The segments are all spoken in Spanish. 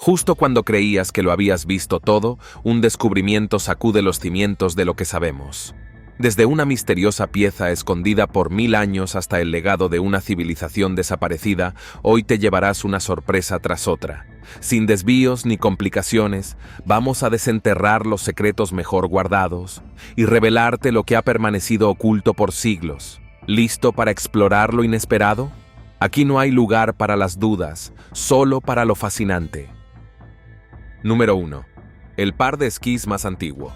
Justo cuando creías que lo habías visto todo, un descubrimiento sacude los cimientos de lo que sabemos. Desde una misteriosa pieza escondida por 1000 años hasta el legado de una civilización desaparecida, hoy te llevarás una sorpresa tras otra. Sin desvíos ni complicaciones, vamos a desenterrar los secretos mejor guardados y revelarte lo que ha permanecido oculto por siglos. ¿Listo para explorar lo inesperado? Aquí no hay lugar para las dudas, solo para lo fascinante. Número 1. El par de esquís más antiguo.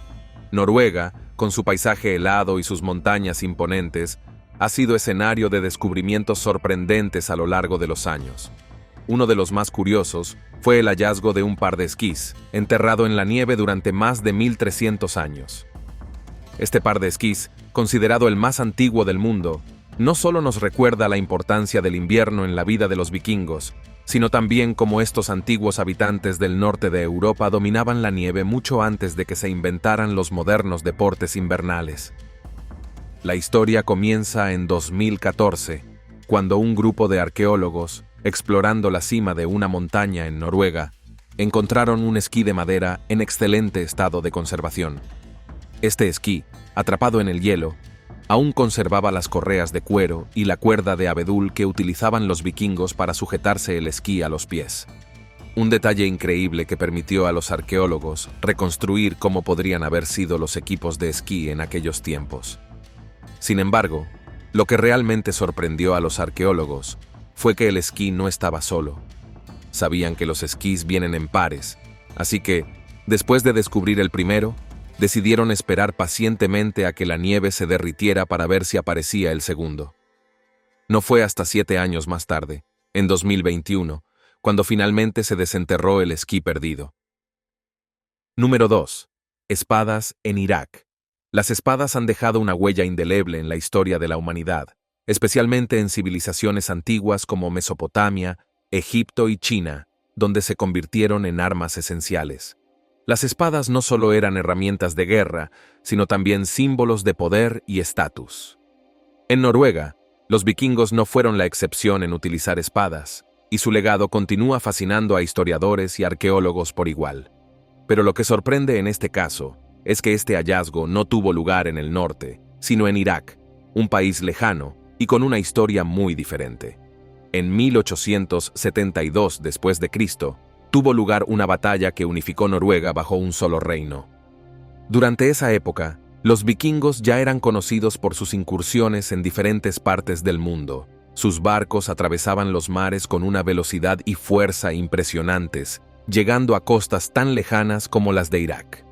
Noruega, con su paisaje helado y sus montañas imponentes, ha sido escenario de descubrimientos sorprendentes a lo largo de los años. Uno de los más curiosos fue el hallazgo de un par de esquís, enterrado en la nieve durante más de 1300 años. Este par de esquís, considerado el más antiguo del mundo, no solo nos recuerda la importancia del invierno en la vida de los vikingos, sino también cómo estos antiguos habitantes del norte de Europa dominaban la nieve mucho antes de que se inventaran los modernos deportes invernales. La historia comienza en 2014, cuando un grupo de arqueólogos, explorando la cima de una montaña en Noruega, encontraron un esquí de madera en excelente estado de conservación. Este esquí, atrapado en el hielo, aún conservaba las correas de cuero y la cuerda de abedul que utilizaban los vikingos para sujetarse el esquí a los pies. Un detalle increíble que permitió a los arqueólogos reconstruir cómo podrían haber sido los equipos de esquí en aquellos tiempos. Sin embargo, lo que realmente sorprendió a los arqueólogos fue que el esquí no estaba solo. Sabían que los esquís vienen en pares, así que, después de descubrir el primero, decidieron esperar pacientemente a que la nieve se derritiera para ver si aparecía el segundo. No fue hasta 7 años más tarde, en 2021, cuando finalmente se desenterró el esquí perdido. Número 2. Espadas en Irak. Las espadas han dejado una huella indeleble en la historia de la humanidad, especialmente en civilizaciones antiguas como Mesopotamia, Egipto y China, donde se convirtieron en armas esenciales. Las espadas no solo eran herramientas de guerra, sino también símbolos de poder y estatus. En Noruega, los vikingos no fueron la excepción en utilizar espadas, y su legado continúa fascinando a historiadores y arqueólogos por igual. Pero lo que sorprende en este caso es que este hallazgo no tuvo lugar en el norte, sino en Irak, un país lejano y con una historia muy diferente. En 1872 después de Cristo, tuvo lugar una batalla que unificó Noruega bajo un solo reino. Durante esa época, los vikingos ya eran conocidos por sus incursiones en diferentes partes del mundo. Sus barcos atravesaban los mares con una velocidad y fuerza impresionantes, llegando a costas tan lejanas como las de Irak.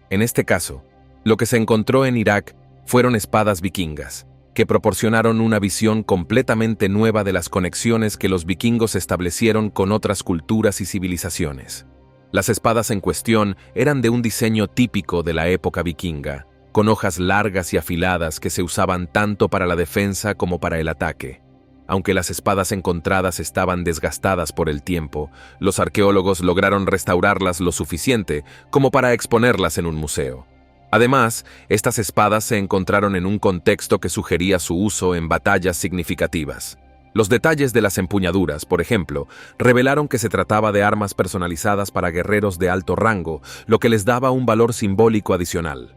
En este caso, lo que se encontró en Irak fueron espadas vikingas, que proporcionaron una visión completamente nueva de las conexiones que los vikingos establecieron con otras culturas y civilizaciones. Las espadas en cuestión eran de un diseño típico de la época vikinga, con hojas largas y afiladas que se usaban tanto para la defensa como para el ataque. Aunque las espadas encontradas estaban desgastadas por el tiempo, los arqueólogos lograron restaurarlas lo suficiente como para exponerlas en un museo. Además, estas espadas se encontraron en un contexto que sugería su uso en batallas significativas. Los detalles de las empuñaduras, por ejemplo, revelaron que se trataba de armas personalizadas para guerreros de alto rango, lo que les daba un valor simbólico adicional.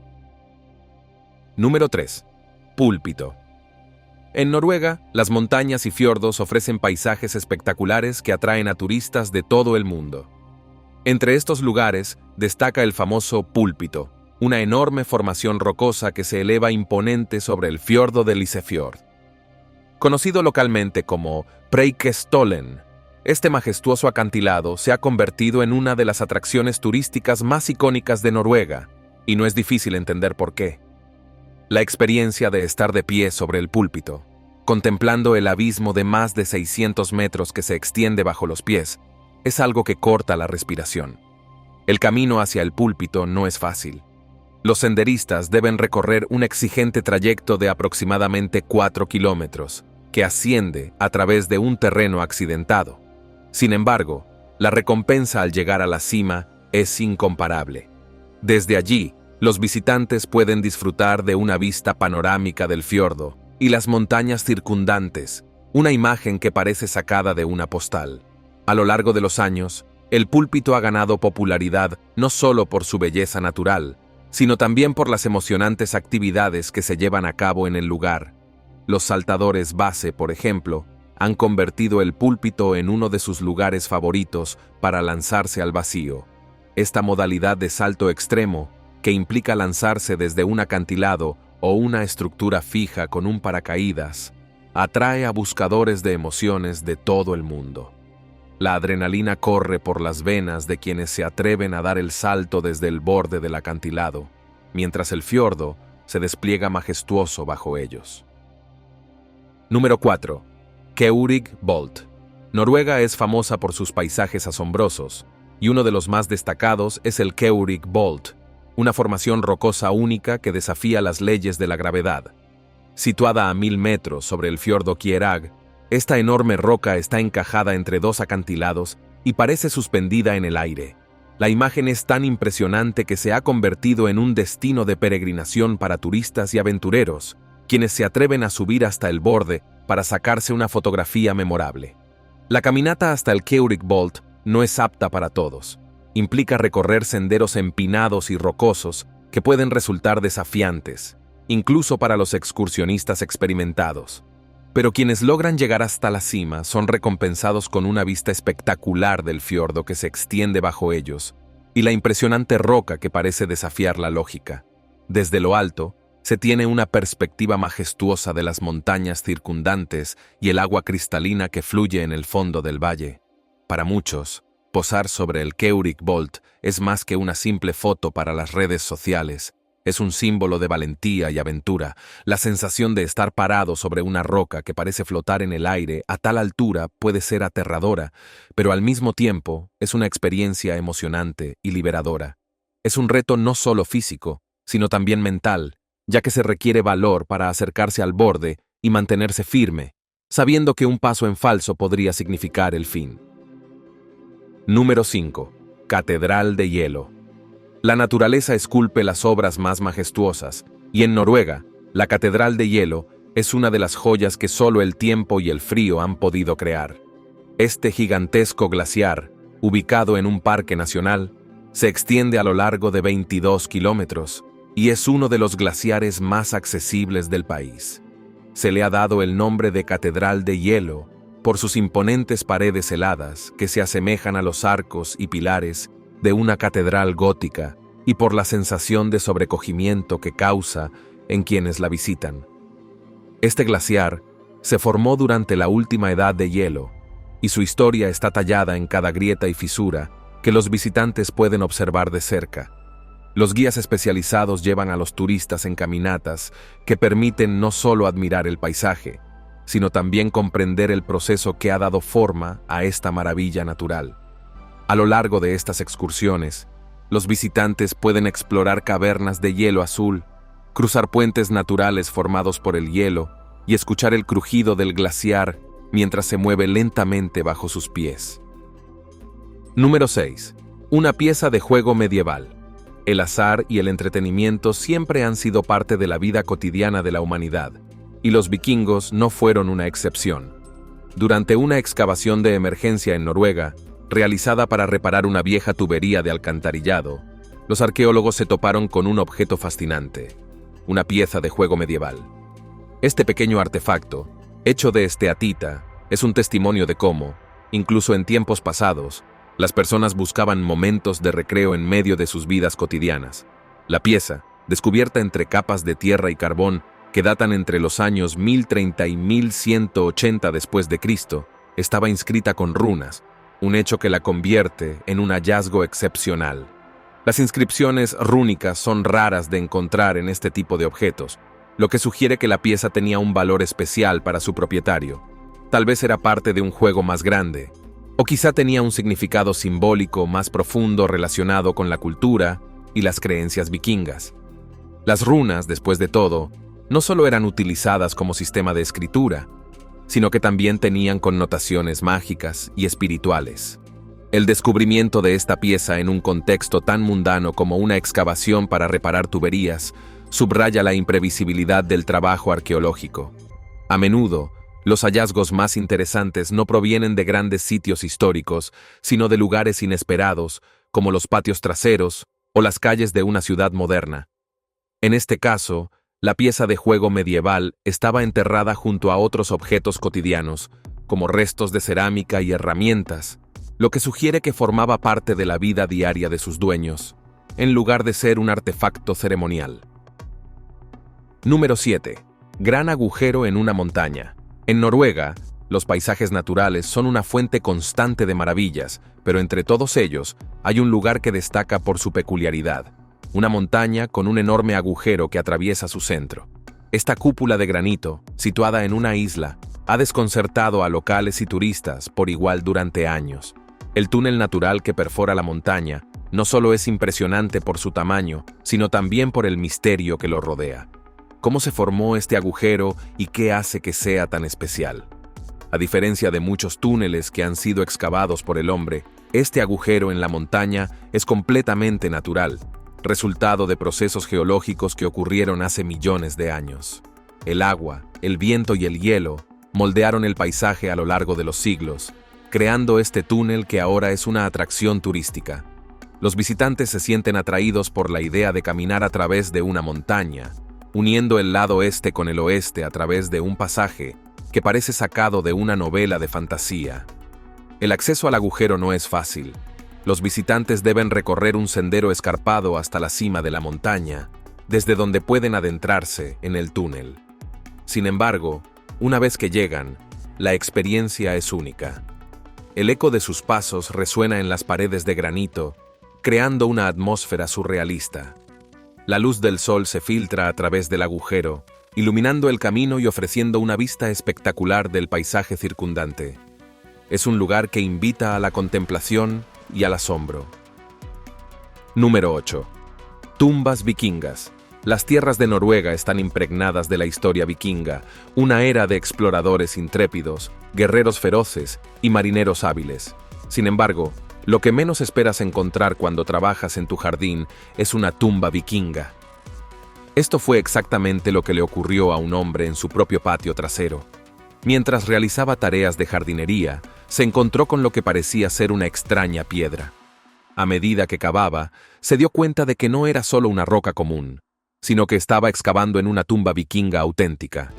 Número 3. Púlpito. En Noruega, las montañas y fiordos ofrecen paisajes espectaculares que atraen a turistas de todo el mundo. Entre estos lugares destaca el famoso Púlpito, una enorme formación rocosa que se eleva imponente sobre el fiordo de Isefjord. Conocido localmente como Preikestolen, este majestuoso acantilado se ha convertido en una de las atracciones turísticas más icónicas de Noruega, y no es difícil entender por qué. La experiencia de estar de pie sobre el púlpito, contemplando el abismo de más de 600 metros que se extiende bajo los pies, es algo que corta la respiración. El camino hacia el púlpito no es fácil. Los senderistas deben recorrer un exigente trayecto de aproximadamente 4 kilómetros, que asciende a través de un terreno accidentado. Sin embargo, la recompensa al llegar a la cima es incomparable. Desde allí, los visitantes pueden disfrutar de una vista panorámica del fiordo y las montañas circundantes, una imagen que parece sacada de una postal. A lo largo de los años, El púlpito ha ganado popularidad no solo por su belleza natural, sino también por las emocionantes actividades que se llevan a cabo en el lugar. Los saltadores base, por ejemplo, han convertido el púlpito en uno de sus lugares favoritos para lanzarse al vacío. Esta modalidad de salto extremo, que implica lanzarse desde un acantilado o una estructura fija con un paracaídas, atrae a buscadores de emociones de todo el mundo. La adrenalina corre por las venas de quienes se atreven a dar el salto desde el borde del acantilado, mientras el fiordo se despliega majestuoso bajo ellos. Número 4. Keurig-Bolt. Noruega es famosa por sus paisajes asombrosos, y uno de los más destacados es el Keurig-Bolt, una formación rocosa única que desafía las leyes de la gravedad. Situada a 1000 metros sobre el fiordo Kierag, esta enorme roca está encajada entre dos acantilados y parece suspendida en el aire. La imagen es tan impresionante que se ha convertido en un destino de peregrinación para turistas y aventureros, quienes se atreven a subir hasta el borde para sacarse una fotografía memorable. La caminata hasta el Keurig-Bolt no es apta para todos. Implica recorrer senderos empinados y rocosos que pueden resultar desafiantes, incluso para los excursionistas experimentados. Pero quienes logran llegar hasta la cima son recompensados con una vista espectacular del fiordo que se extiende bajo ellos y la impresionante roca que parece desafiar la lógica. Desde lo alto, se tiene una perspectiva majestuosa de las montañas circundantes y el agua cristalina que fluye en el fondo del valle. Para muchos, posar sobre el Keurig-Bolt es más que una simple foto para las redes sociales. Es un símbolo de valentía y aventura. La sensación de estar parado sobre una roca que parece flotar en el aire a tal altura puede ser aterradora, pero al mismo tiempo es una experiencia emocionante y liberadora. Es un reto no solo físico, sino también mental, ya que se requiere valor para acercarse al borde y mantenerse firme, sabiendo que un paso en falso podría significar el fin. Número 5. Catedral de hielo. La naturaleza esculpe las obras más majestuosas, y en Noruega, la Catedral de Hielo es una de las joyas que solo el tiempo y el frío han podido crear. Este gigantesco glaciar, ubicado en un parque nacional, se extiende a lo largo de 22 kilómetros y es uno de los glaciares más accesibles del país. Se le ha dado el nombre de Catedral de Hielo por sus imponentes paredes heladas que se asemejan a los arcos y pilares de una catedral gótica y por la sensación de sobrecogimiento que causa en quienes la visitan. Este glaciar se formó durante la última edad de hielo y su historia está tallada en cada grieta y fisura que los visitantes pueden observar de cerca. Los guías especializados llevan a los turistas en caminatas que permiten no solo admirar el paisaje, sino también comprender el proceso que ha dado forma a esta maravilla natural. A lo largo de estas excursiones, los visitantes pueden explorar cavernas de hielo azul, cruzar puentes naturales formados por el hielo y escuchar el crujido del glaciar mientras se mueve lentamente bajo sus pies. Número 6. Una pieza de juego medieval. El azar y el entretenimiento siempre han sido parte de la vida cotidiana de la humanidad, y los vikingos no fueron una excepción. Durante una excavación de emergencia en Noruega, realizada para reparar una vieja tubería de alcantarillado, los arqueólogos se toparon con un objeto fascinante, una pieza de juego medieval. Este pequeño artefacto, hecho de esteatita, es un testimonio de cómo, incluso en tiempos pasados, las personas buscaban momentos de recreo en medio de sus vidas cotidianas. La pieza, descubierta entre capas de tierra y carbón que datan entre los años 1030 y 1180 después de Cristo, estaba inscrita con runas, un hecho que la convierte en un hallazgo excepcional. Las inscripciones rúnicas son raras de encontrar en este tipo de objetos, lo que sugiere que la pieza tenía un valor especial para su propietario. Tal vez era parte de un juego más grande, o quizá tenía un significado simbólico más profundo relacionado con la cultura y las creencias vikingas. Las runas, después de todo, no solo eran utilizadas como sistema de escritura, sino que también tenían connotaciones mágicas y espirituales. El descubrimiento de esta pieza en un contexto tan mundano como una excavación para reparar tuberías subraya la imprevisibilidad del trabajo arqueológico. A menudo, Los hallazgos más interesantes no provienen de grandes sitios históricos, sino de lugares inesperados, como los patios traseros o las calles de una ciudad moderna. En este caso, la pieza de juego medieval estaba enterrada junto a otros objetos cotidianos, como restos de cerámica y herramientas, lo que sugiere que formaba parte de la vida diaria de sus dueños, en lugar de ser un artefacto ceremonial. Número 7. Gran agujero en una montaña. En Noruega, los paisajes naturales son una fuente constante de maravillas, pero entre todos ellos hay un lugar que destaca por su peculiaridad: una montaña con un enorme agujero que atraviesa su centro. Esta cúpula de granito, situada en una isla, ha desconcertado a locales y turistas por igual durante años. El túnel natural que perfora la montaña no solo es impresionante por su tamaño, sino también por el misterio que lo rodea. ¿Cómo se formó este agujero y qué hace que sea tan especial? A diferencia de muchos túneles que han sido excavados por el hombre, este agujero en la montaña es completamente natural, resultado de procesos geológicos que ocurrieron hace millones de años. El agua, el viento y el hielo moldearon el paisaje a lo largo de los siglos, creando este túnel que ahora es una atracción turística. Los visitantes se sienten atraídos por la idea de caminar a través de una montaña, uniendo el lado este con el oeste a través de un pasaje que parece sacado de una novela de fantasía. El acceso al agujero no es fácil. Los visitantes deben recorrer un sendero escarpado hasta la cima de la montaña, desde donde pueden adentrarse en el túnel. Sin embargo, una vez que llegan, la experiencia es única. El eco de sus pasos resuena en las paredes de granito, creando una atmósfera surrealista. La luz del sol se filtra a través del agujero, iluminando el camino y ofreciendo una vista espectacular del paisaje circundante. Es un lugar que invita a la contemplación y al asombro. Número 8. Tumbas vikingas. Las tierras de Noruega están impregnadas de la historia vikinga, una era de exploradores intrépidos, guerreros feroces y marineros hábiles. Sin embargo, lo que menos esperas encontrar cuando trabajas en tu jardín es una tumba vikinga. Esto fue exactamente lo que le ocurrió a un hombre en su propio patio trasero. Mientras realizaba tareas de jardinería, se encontró con lo que parecía ser una extraña piedra. A medida que cavaba, se dio cuenta de que no era solo una roca común, sino que estaba excavando en una tumba vikinga auténtica.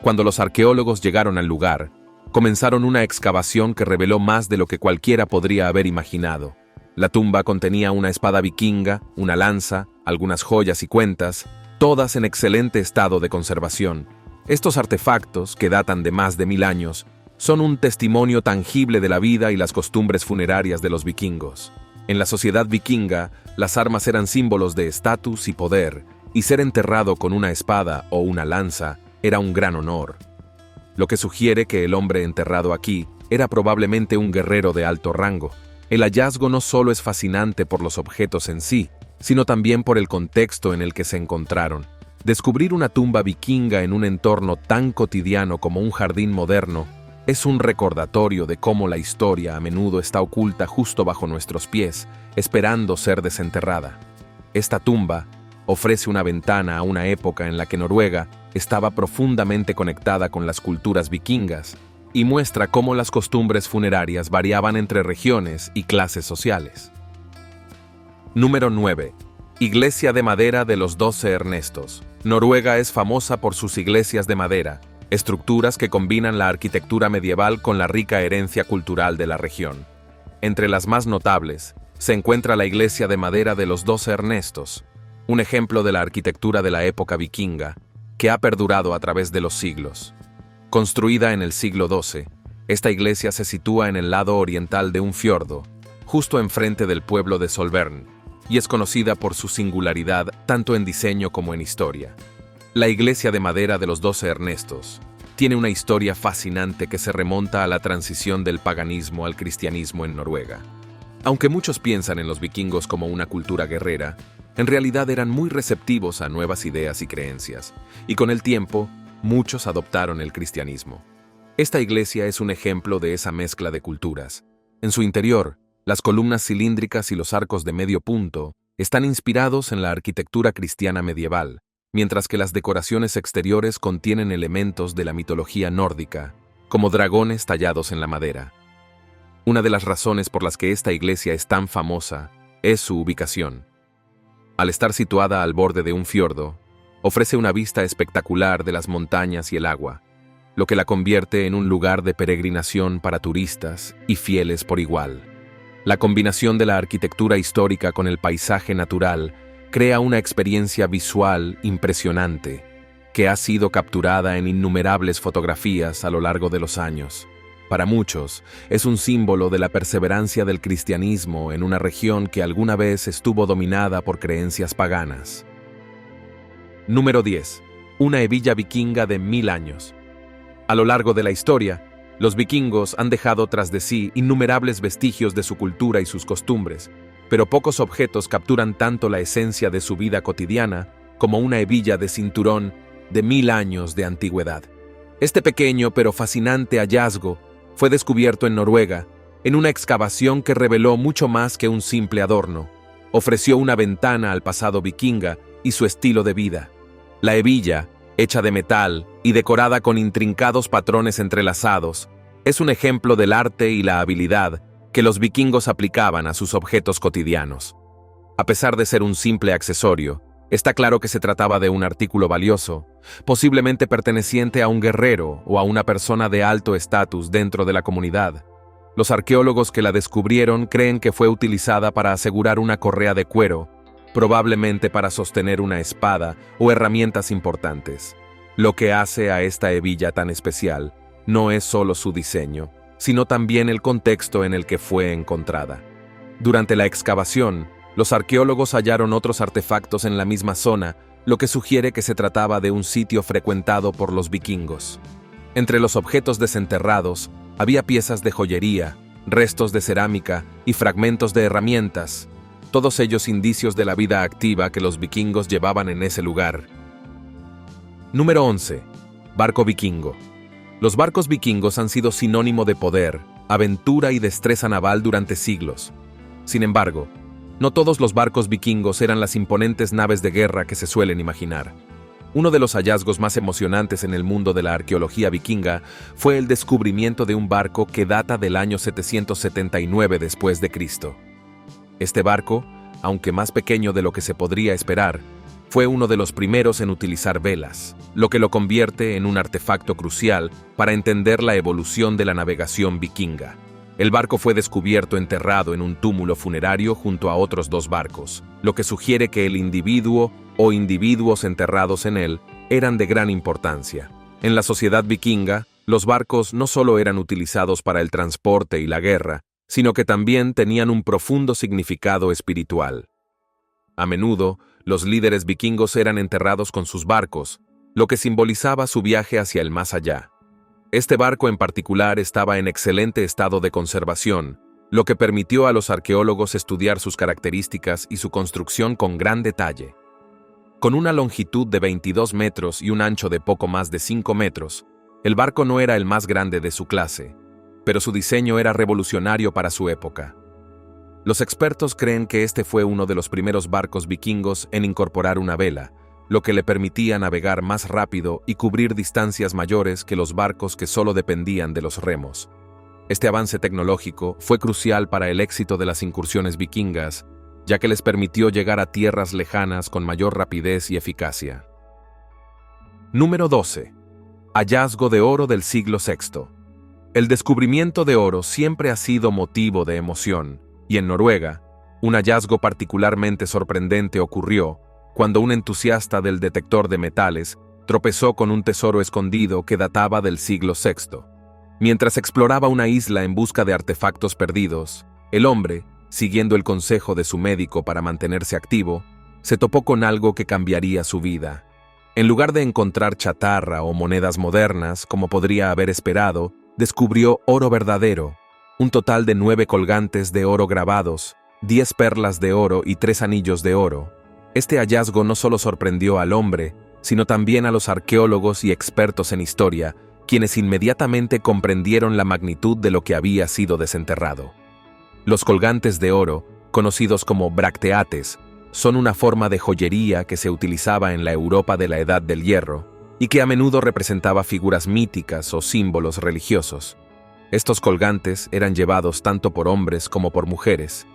Cuando los arqueólogos llegaron al lugar, comenzaron una excavación que reveló más de lo que cualquiera podría haber imaginado. La tumba contenía una espada vikinga, una lanza, algunas joyas y cuentas, todas en excelente estado de conservación. Estos artefactos, que datan de más de 1000 años, son un testimonio tangible de la vida y las costumbres funerarias de los vikingos. En la sociedad vikinga, las armas eran símbolos de estatus y poder, y ser enterrado con una espada o una lanza era un gran honor. Lo que sugiere que el hombre enterrado aquí era probablemente un guerrero de alto rango. El hallazgo no solo es fascinante por los objetos en sí, sino también por el contexto en el que se encontraron. Descubrir una tumba vikinga en un entorno tan cotidiano como un jardín moderno es un recordatorio de cómo la historia a menudo está oculta justo bajo nuestros pies, esperando ser desenterrada. Esta tumba ofrece una ventana a una época en la que Noruega estaba profundamente conectada con las culturas vikingas y muestra cómo las costumbres funerarias variaban entre regiones y clases sociales. Número 9. Iglesia de madera de los 12 Ernestos. Noruega es famosa por sus iglesias de madera, estructuras que combinan la arquitectura medieval con la rica herencia cultural de la región. Entre las más notables, se encuentra la iglesia de madera de los 12 Ernestos, un ejemplo de la arquitectura de la época vikinga, que ha perdurado a través de los siglos. Construida en el siglo XII, esta iglesia se sitúa en el lado oriental de un fiordo, justo enfrente del pueblo de Solvern, y es conocida por su singularidad tanto en diseño como en historia. La iglesia de madera de los 12 Ernestos tiene una historia fascinante que se remonta a la transición del paganismo al cristianismo en Noruega. Aunque muchos piensan en los vikingos como una cultura guerrera, en realidad eran muy receptivos a nuevas ideas y creencias, y con el tiempo, muchos adoptaron el cristianismo. Esta iglesia es un ejemplo de esa mezcla de culturas. En su interior, las columnas cilíndricas y los arcos de medio punto están inspirados en la arquitectura cristiana medieval, mientras que las decoraciones exteriores contienen elementos de la mitología nórdica como dragones tallados en la madera. Una de las razones por las que esta iglesia es tan famosa es su ubicación. Al estar situada al borde de un fiordo, ofrece una vista espectacular de las montañas y el agua, lo que la convierte en un lugar de peregrinación para turistas y fieles por igual. La combinación de la arquitectura histórica con el paisaje natural crea una experiencia visual impresionante, que ha sido capturada en innumerables fotografías a lo largo de los años. Para muchos, es un símbolo de la perseverancia del cristianismo en una región que alguna vez estuvo dominada por creencias paganas. Número 10. Una hebilla vikinga de 1000 años. A lo largo de la historia, los vikingos han dejado tras de sí innumerables vestigios de su cultura y sus costumbres, pero pocos objetos capturan tanto la esencia de su vida cotidiana como una hebilla de cinturón de 1000 años de antigüedad. Este pequeño pero fascinante hallazgo fue descubierto en Noruega, en una excavación que reveló mucho más que un simple adorno. Ofreció una ventana al pasado vikinga y su estilo de vida. La hebilla, hecha de metal y decorada con intrincados patrones entrelazados, es un ejemplo del arte y la habilidad que los vikingos aplicaban a sus objetos cotidianos. A pesar de ser un simple accesorio, está claro que se trataba de un artículo valioso, posiblemente perteneciente a un guerrero o a una persona de alto estatus dentro de la comunidad. Los arqueólogos que la descubrieron creen que fue utilizada para asegurar una correa de cuero, probablemente para sostener una espada o herramientas importantes. Lo que hace a esta hebilla tan especial no es solo su diseño, sino también el contexto en el que fue encontrada. Durante la excavación, los arqueólogos hallaron otros artefactos en la misma zona, lo que sugiere que se trataba de un sitio frecuentado por los vikingos. Entre los objetos desenterrados había piezas de joyería, restos de cerámica y fragmentos de herramientas, todos ellos indicios de la vida activa que los vikingos llevaban en ese lugar. Número 11. Barco vikingo. Los barcos vikingos han sido sinónimo de poder, aventura y destreza naval durante siglos. Sin embargo, no todos los barcos vikingos eran las imponentes naves de guerra que se suelen imaginar. Uno de los hallazgos más emocionantes en el mundo de la arqueología vikinga fue el descubrimiento de un barco que data del año 779 después de Cristo. Este barco, aunque más pequeño de lo que se podría esperar, fue uno de los primeros en utilizar velas, lo que lo convierte en un artefacto crucial para entender la evolución de la navegación vikinga. El barco fue descubierto enterrado en un túmulo funerario junto a otros 2 barcos, lo que sugiere que el individuo o individuos enterrados en él eran de gran importancia. En la sociedad vikinga, los barcos no solo eran utilizados para el transporte y la guerra, sino que también tenían un profundo significado espiritual. A menudo, los líderes vikingos eran enterrados con sus barcos, lo que simbolizaba su viaje hacia el más allá. Este barco en particular estaba en excelente estado de conservación, lo que permitió a los arqueólogos estudiar sus características y su construcción con gran detalle. Con una longitud de 22 metros y un ancho de poco más de 5 metros, el barco no era el más grande de su clase, pero su diseño era revolucionario para su época. Los expertos creen que este fue uno de los primeros barcos vikingos en incorporar una vela, lo que le permitía navegar más rápido y cubrir distancias mayores que los barcos que solo dependían de los remos. Este avance tecnológico fue crucial para el éxito de las incursiones vikingas, ya que les permitió llegar a tierras lejanas con mayor rapidez y eficacia. Número 12. Hallazgo de oro del siglo VI. El descubrimiento de oro siempre ha sido motivo de emoción, y en Noruega, un hallazgo particularmente sorprendente ocurrió cuando un entusiasta del detector de metales tropezó con un tesoro escondido que databa del siglo VI. Mientras exploraba una isla en busca de artefactos perdidos, el hombre, siguiendo el consejo de su médico para mantenerse activo, se topó con algo que cambiaría su vida. En lugar de encontrar chatarra o monedas modernas, como podría haber esperado, descubrió oro verdadero, un total de 9 colgantes de oro grabados, 10 perlas de oro y 3 anillos de oro. Este hallazgo no solo sorprendió al hombre, sino también a los arqueólogos y expertos en historia, quienes inmediatamente comprendieron la magnitud de lo que había sido desenterrado. Los colgantes de oro, conocidos como bracteates, son una forma de joyería que se utilizaba en la Europa de la Edad del Hierro, y que a menudo representaba figuras míticas o símbolos religiosos. Estos colgantes eran llevados tanto por hombres como por mujeres,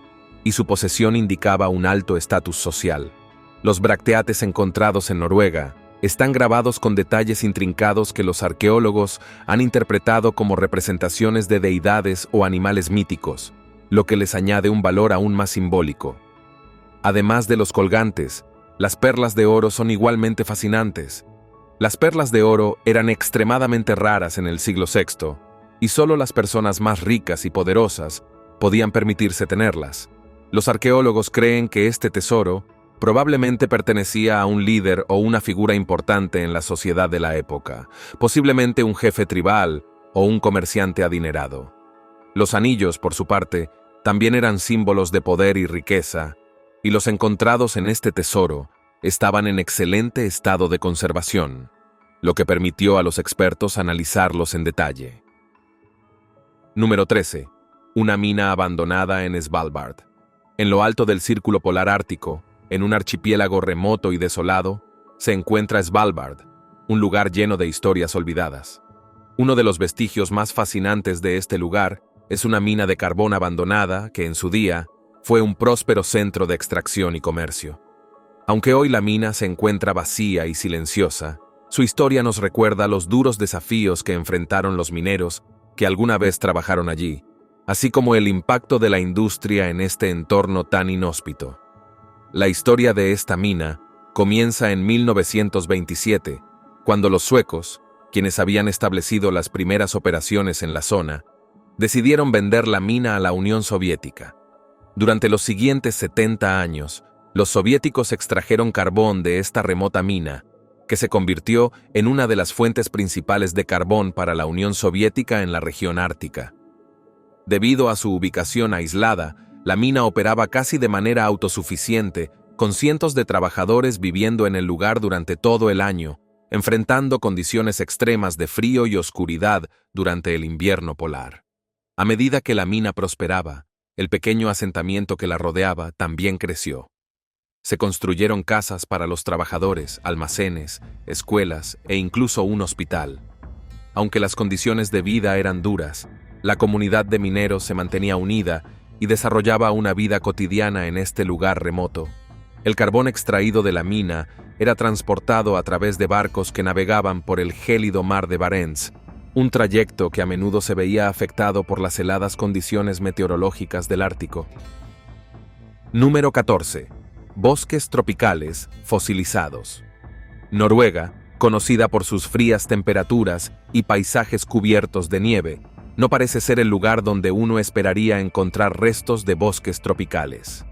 y su posesión indicaba un alto estatus social. Los bracteates encontrados en Noruega están grabados con detalles intrincados que los arqueólogos han interpretado como representaciones de deidades o animales míticos, lo que les añade un valor aún más simbólico. Además de los colgantes, las perlas de oro son igualmente fascinantes. Las perlas de oro eran extremadamente raras en el siglo VI, y solo las personas más ricas y poderosas podían permitirse tenerlas. Los arqueólogos creen que este tesoro probablemente pertenecía a un líder o una figura importante en la sociedad de la época, posiblemente un jefe tribal o un comerciante adinerado. Los anillos, por su parte, también eran símbolos de poder y riqueza, y los encontrados en este tesoro estaban en excelente estado de conservación, lo que permitió a los expertos analizarlos en detalle. Número 13. Una mina abandonada en Svalbard. En lo alto del Círculo Polar Ártico, en un archipiélago remoto y desolado, se encuentra Svalbard, un lugar lleno de historias olvidadas. Uno de los vestigios más fascinantes de este lugar es una mina de carbón abandonada que en su día fue un próspero centro de extracción y comercio. Aunque hoy la mina se encuentra vacía y silenciosa, su historia nos recuerda los duros desafíos que enfrentaron los mineros que alguna vez trabajaron allí, así como el impacto de la industria en este entorno tan inhóspito. La historia de esta mina comienza en 1927, cuando los suecos, quienes habían establecido las primeras operaciones en la zona, decidieron vender la mina a la Unión Soviética. Durante los siguientes 70 años, los soviéticos extrajeron carbón de esta remota mina, que se convirtió en una de las fuentes principales de carbón para la Unión Soviética en la región ártica. Debido a su ubicación aislada, la mina operaba casi de manera autosuficiente, con cientos de trabajadores viviendo en el lugar durante todo el año, enfrentando condiciones extremas de frío y oscuridad durante el invierno polar. A medida que la mina prosperaba, el pequeño asentamiento que la rodeaba también creció. Se construyeron casas para los trabajadores, almacenes, escuelas e incluso un hospital. Aunque las condiciones de vida eran duras, la comunidad de mineros se mantenía unida y desarrollaba una vida cotidiana en este lugar remoto. El carbón extraído de la mina era transportado a través de barcos que navegaban por el gélido mar de Barents, un trayecto que a menudo se veía afectado por las heladas condiciones meteorológicas del Ártico. Número 14. Bosques tropicales fosilizados. Noruega, conocida por sus frías temperaturas y paisajes cubiertos de nieve, no parece ser el lugar donde uno esperaría encontrar restos de bosques tropicales.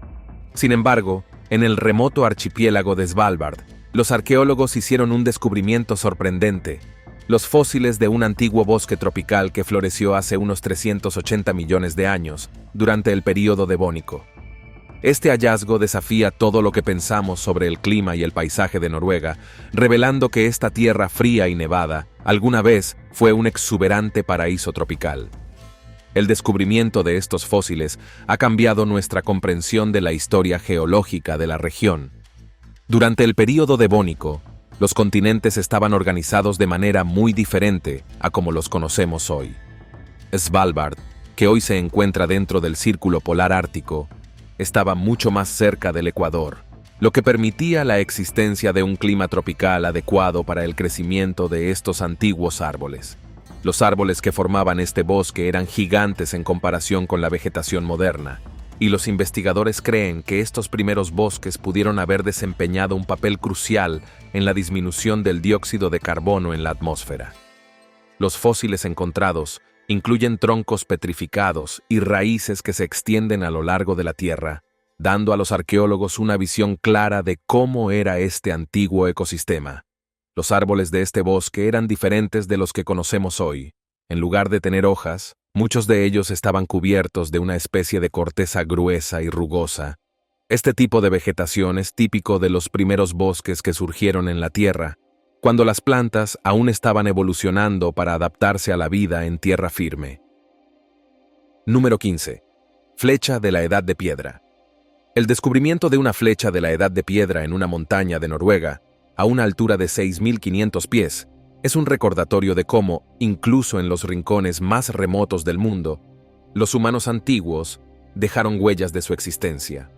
Sin embargo, en el remoto archipiélago de Svalbard, los arqueólogos hicieron un descubrimiento sorprendente: los fósiles de un antiguo bosque tropical que floreció hace unos 380 millones de años, durante el período devónico. Este hallazgo desafía todo lo que pensamos sobre el clima y el paisaje de Noruega, revelando que esta tierra fría y nevada alguna vez fue un exuberante paraíso tropical. El descubrimiento de estos fósiles ha cambiado nuestra comprensión de la historia geológica de la región. Durante el período devónico, los continentes estaban organizados de manera muy diferente a como los conocemos hoy. Svalbard, que hoy se encuentra dentro del Círculo Polar Ártico, estaba mucho más cerca del Ecuador, lo que permitía la existencia de un clima tropical adecuado para el crecimiento de estos antiguos árboles. Los árboles que formaban este bosque eran gigantes en comparación con la vegetación moderna, y los investigadores creen que estos primeros bosques pudieron haber desempeñado un papel crucial en la disminución del dióxido de carbono en la atmósfera. Los fósiles encontrados incluyen troncos petrificados y raíces que se extienden a lo largo de la Tierra, dando a los arqueólogos una visión clara de cómo era este antiguo ecosistema. Los árboles de este bosque eran diferentes de los que conocemos hoy. En lugar de tener hojas, muchos de ellos estaban cubiertos de una especie de corteza gruesa y rugosa. Este tipo de vegetación es típico de los primeros bosques que surgieron en la Tierra, cuando las plantas aún estaban evolucionando para adaptarse a la vida en tierra firme. Número 15. Flecha de la Edad de Piedra. El descubrimiento de una flecha de la Edad de Piedra en una montaña de Noruega a una altura de 6.500 pies, es un recordatorio de cómo, incluso en los rincones más remotos del mundo, los humanos antiguos dejaron huellas de su existencia.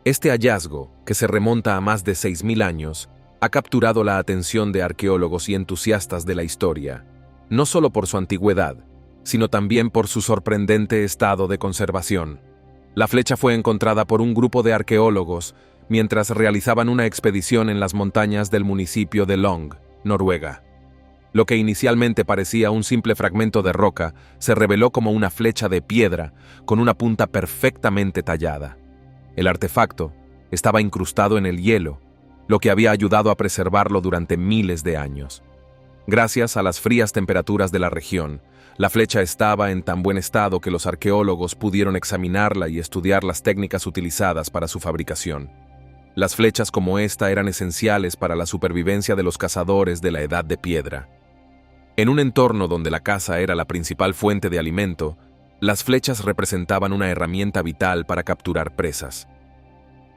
Este hallazgo, que se remonta a más de 6.000 años, ha capturado la atención de arqueólogos y entusiastas de la historia, no solo por su antigüedad, sino también por su sorprendente estado de conservación. La flecha fue encontrada por un grupo de arqueólogos mientras realizaban una expedición en las montañas del municipio de Long, Noruega. Lo que inicialmente parecía un simple fragmento de roca se reveló como una flecha de piedra con una punta perfectamente tallada. El artefacto estaba incrustado en el hielo, lo que había ayudado a preservarlo durante miles de años. Gracias a las frías temperaturas de la región, la flecha estaba en tan buen estado que los arqueólogos pudieron examinarla y estudiar las técnicas utilizadas para su fabricación. Las flechas como esta eran esenciales para la supervivencia de los cazadores de la Edad de Piedra. En un entorno donde la caza era la principal fuente de alimento, las flechas representaban una herramienta vital para capturar presas.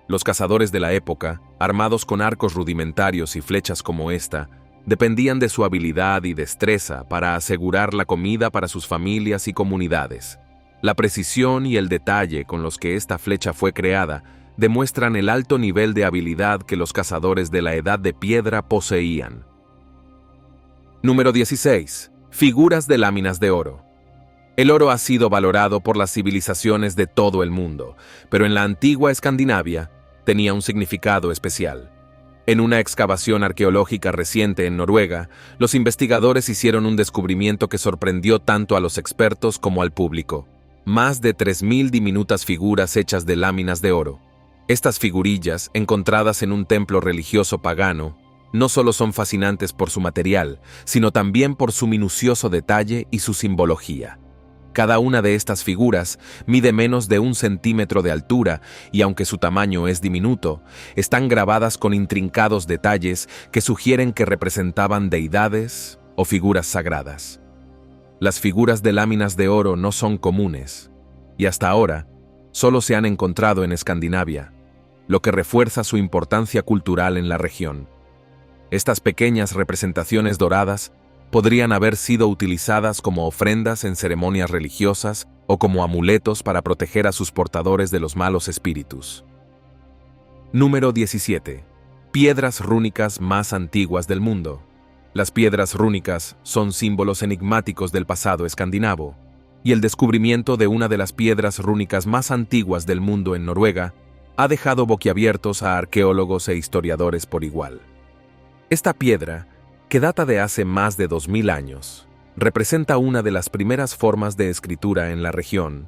Los cazadores de la época, armados con arcos rudimentarios y flechas como esta, dependían de su habilidad y destreza para asegurar la comida para sus familias y comunidades. La precisión y el detalle con los que esta flecha fue creada demuestran el alto nivel de habilidad que los cazadores de la Edad de Piedra poseían. Número 16. Figuras de láminas de oro. El oro ha sido valorado por las civilizaciones de todo el mundo, pero en la antigua Escandinavia tenía un significado especial. En una excavación arqueológica reciente en Noruega, los investigadores hicieron un descubrimiento que sorprendió tanto a los expertos como al público. Más de 3.000 diminutas figuras hechas de láminas de oro. Estas figurillas, encontradas en un templo religioso pagano, no solo son fascinantes por su material, sino también por su minucioso detalle y su simbología. Cada una de estas figuras mide menos de 1 centímetro de altura y aunque su tamaño es diminuto, están grabadas con intrincados detalles que sugieren que representaban deidades o figuras sagradas. Las figuras de láminas de oro no son comunes y hasta ahora solo se han encontrado en Escandinavia, lo que refuerza su importancia cultural en la región. Estas pequeñas representaciones doradas podrían haber sido utilizadas como ofrendas en ceremonias religiosas o como amuletos para proteger a sus portadores de los malos espíritus. Número 17. Piedras rúnicas más antiguas del mundo. Las piedras rúnicas son símbolos enigmáticos del pasado escandinavo, y el descubrimiento de una de las piedras rúnicas más antiguas del mundo en Noruega ha dejado boquiabiertos a arqueólogos e historiadores por igual. Esta piedra, que data de hace más de 2.000 años, representa una de las primeras formas de escritura en la región,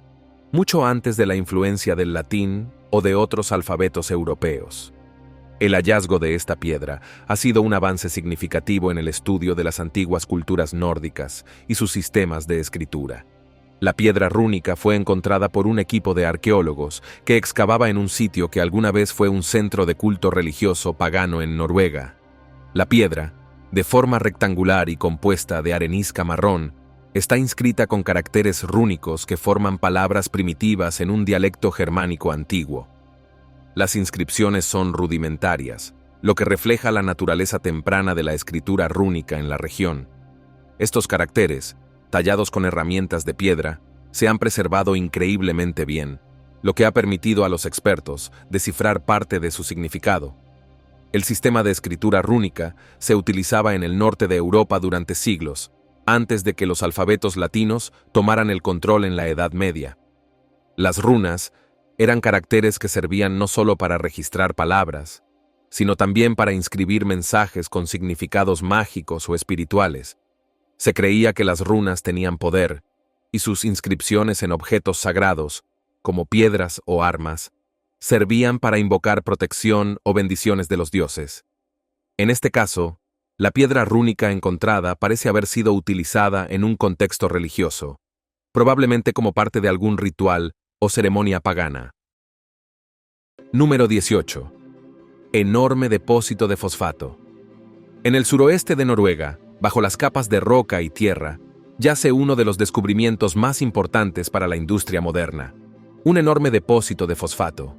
mucho antes de la influencia del latín o de otros alfabetos europeos. El hallazgo de esta piedra ha sido un avance significativo en el estudio de las antiguas culturas nórdicas y sus sistemas de escritura. La piedra rúnica fue encontrada por un equipo de arqueólogos que excavaba en un sitio que alguna vez fue un centro de culto religioso pagano en Noruega. La piedra, de forma rectangular y compuesta de arenisca marrón, está inscrita con caracteres rúnicos que forman palabras primitivas en un dialecto germánico antiguo. Las inscripciones son rudimentarias, lo que refleja la naturaleza temprana de la escritura rúnica en la región. Estos caracteres, tallados con herramientas de piedra, se han preservado increíblemente bien, lo que ha permitido a los expertos descifrar parte de su significado. El sistema de escritura rúnica se utilizaba en el norte de Europa durante siglos, antes de que los alfabetos latinos tomaran el control en la Edad Media. Las runas eran caracteres que servían no solo para registrar palabras, sino también para inscribir mensajes con significados mágicos o espirituales. Se creía que las runas tenían poder, y sus inscripciones en objetos sagrados, como piedras o armas, servían para invocar protección o bendiciones de los dioses. En este caso, la piedra rúnica encontrada parece haber sido utilizada en un contexto religioso, probablemente como parte de algún ritual o ceremonia pagana. Número 18. Enorme depósito de fosfato. En el suroeste de Noruega, bajo las capas de roca y tierra, yace uno de los descubrimientos más importantes para la industria moderna, un enorme depósito de fosfato.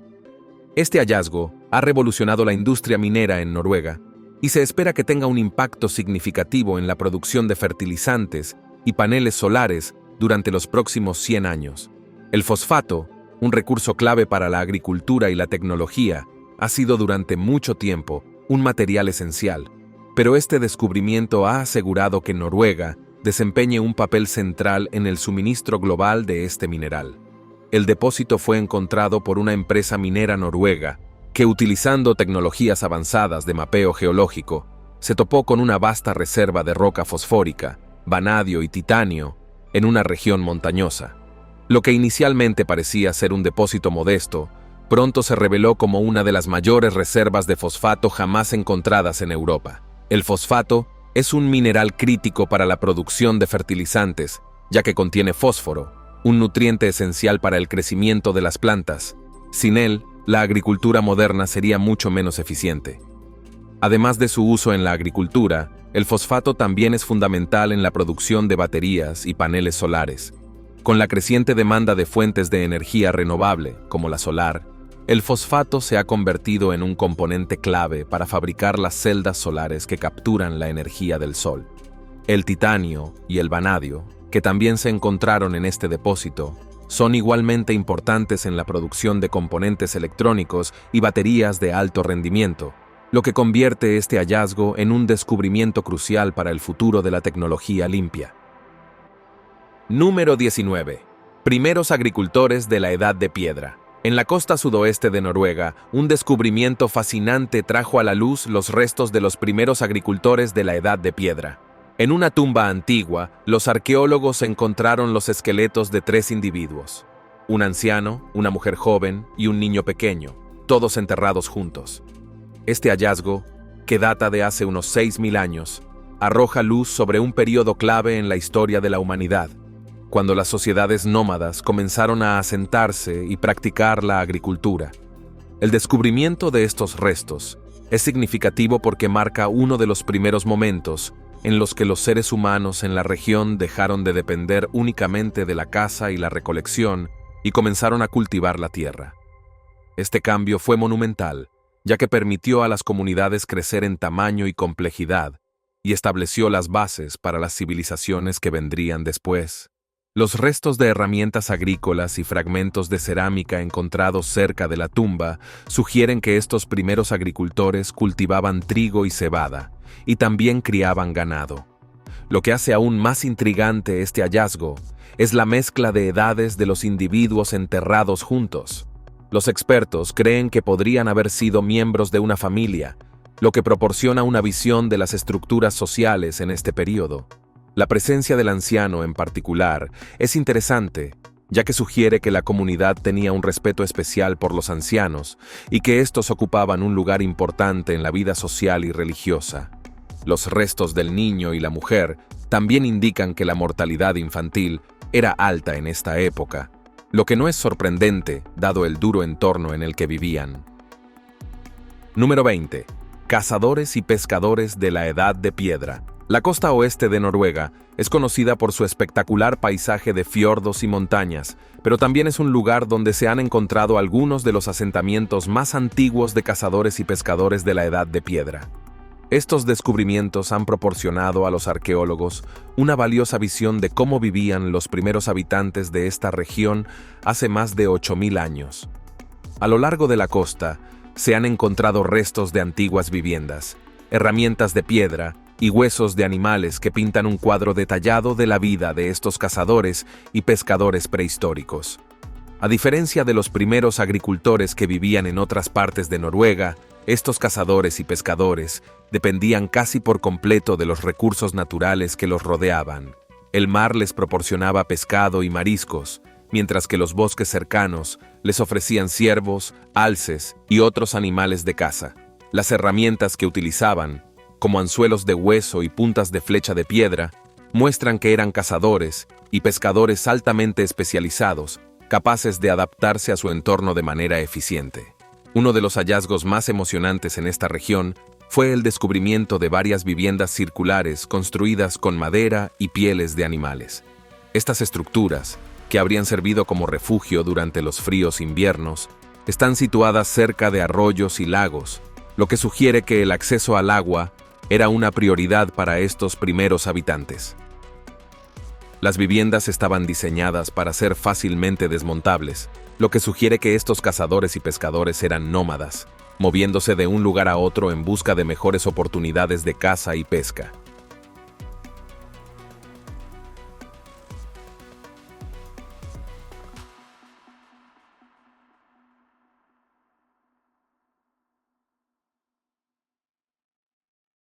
Este hallazgo ha revolucionado la industria minera en Noruega y se espera que tenga un impacto significativo en la producción de fertilizantes y paneles solares durante los próximos 100 años. El fosfato, un recurso clave para la agricultura y la tecnología, ha sido durante mucho tiempo un material esencial, pero este descubrimiento ha asegurado que Noruega desempeñe un papel central en el suministro global de este mineral. El depósito fue encontrado por una empresa minera noruega que, utilizando tecnologías avanzadas de mapeo geológico, se topó con una vasta reserva de roca fosfórica, vanadio y titanio en una región montañosa. Lo que inicialmente parecía ser un depósito modesto, pronto se reveló como una de las mayores reservas de fosfato jamás encontradas en Europa. El fosfato es un mineral crítico para la producción de fertilizantes, ya que contiene fósforo, un nutriente esencial para el crecimiento de las plantas. Sin él, la agricultura moderna sería mucho menos eficiente. Además de su uso en la agricultura, el fosfato también es fundamental en la producción de baterías y paneles solares. Con la creciente demanda de fuentes de energía renovable, como la solar, el fosfato se ha convertido en un componente clave para fabricar las celdas solares que capturan la energía del sol. El titanio y el vanadio, que también se encontraron en este depósito, son igualmente importantes en la producción de componentes electrónicos y baterías de alto rendimiento, lo que convierte este hallazgo en un descubrimiento crucial para el futuro de la tecnología limpia. Número 19. Primeros agricultores de la Edad de Piedra. En la costa sudoeste de Noruega, un descubrimiento fascinante trajo a la luz los restos de los primeros agricultores de la Edad de Piedra. En una tumba antigua, los arqueólogos encontraron los esqueletos de 3 individuos: un anciano, una mujer joven y un niño pequeño, todos enterrados juntos. Este hallazgo, que data de hace unos 6.000 años, arroja luz sobre un periodo clave en la historia de la humanidad, cuando las sociedades nómadas comenzaron a asentarse y practicar la agricultura. El descubrimiento de estos restos es significativo porque marca uno de los primeros momentos en los que los seres humanos en la región dejaron de depender únicamente de la caza y la recolección y comenzaron a cultivar la tierra. Este cambio fue monumental, ya que permitió a las comunidades crecer en tamaño y complejidad y estableció las bases para las civilizaciones que vendrían después. Los restos de herramientas agrícolas y fragmentos de cerámica encontrados cerca de la tumba sugieren que estos primeros agricultores cultivaban trigo y cebada, y también criaban ganado. Lo que hace aún más intrigante este hallazgo es la mezcla de edades de los individuos enterrados juntos. Los expertos creen que podrían haber sido miembros de una familia, lo que proporciona una visión de las estructuras sociales en este período. La presencia del anciano en particular es interesante, ya que sugiere que la comunidad tenía un respeto especial por los ancianos y que estos ocupaban un lugar importante en la vida social y religiosa. Los restos del niño y la mujer también indican que la mortalidad infantil era alta en esta época, lo que no es sorprendente dado el duro entorno en el que vivían. Número 20. Cazadores y pescadores de la Edad de Piedra. La costa oeste de Noruega es conocida por su espectacular paisaje de fiordos y montañas, pero también es un lugar donde se han encontrado algunos de los asentamientos más antiguos de cazadores y pescadores de la Edad de Piedra. Estos descubrimientos han proporcionado a los arqueólogos una valiosa visión de cómo vivían los primeros habitantes de esta región hace más de 8.000 años. A lo largo de la costa se han encontrado restos de antiguas viviendas, herramientas de piedra y huesos de animales que pintan un cuadro detallado de la vida de estos cazadores y pescadores prehistóricos. A diferencia de los primeros agricultores que vivían en otras partes de Noruega, estos cazadores y pescadores dependían casi por completo de los recursos naturales que los rodeaban. El mar les proporcionaba pescado y mariscos, mientras que los bosques cercanos les ofrecían ciervos, alces y otros animales de caza. Las herramientas que utilizaban, como anzuelos de hueso y puntas de flecha de piedra, muestran que eran cazadores y pescadores altamente especializados, capaces de adaptarse a su entorno de manera eficiente. Uno de los hallazgos más emocionantes en esta región fue el descubrimiento de varias viviendas circulares construidas con madera y pieles de animales. Estas estructuras, que habrían servido como refugio durante los fríos inviernos, están situadas cerca de arroyos y lagos, lo que sugiere que el acceso al agua era una prioridad para estos primeros habitantes. Las viviendas estaban diseñadas para ser fácilmente desmontables, lo que sugiere que estos cazadores y pescadores eran nómadas, moviéndose de un lugar a otro en busca de mejores oportunidades de caza y pesca.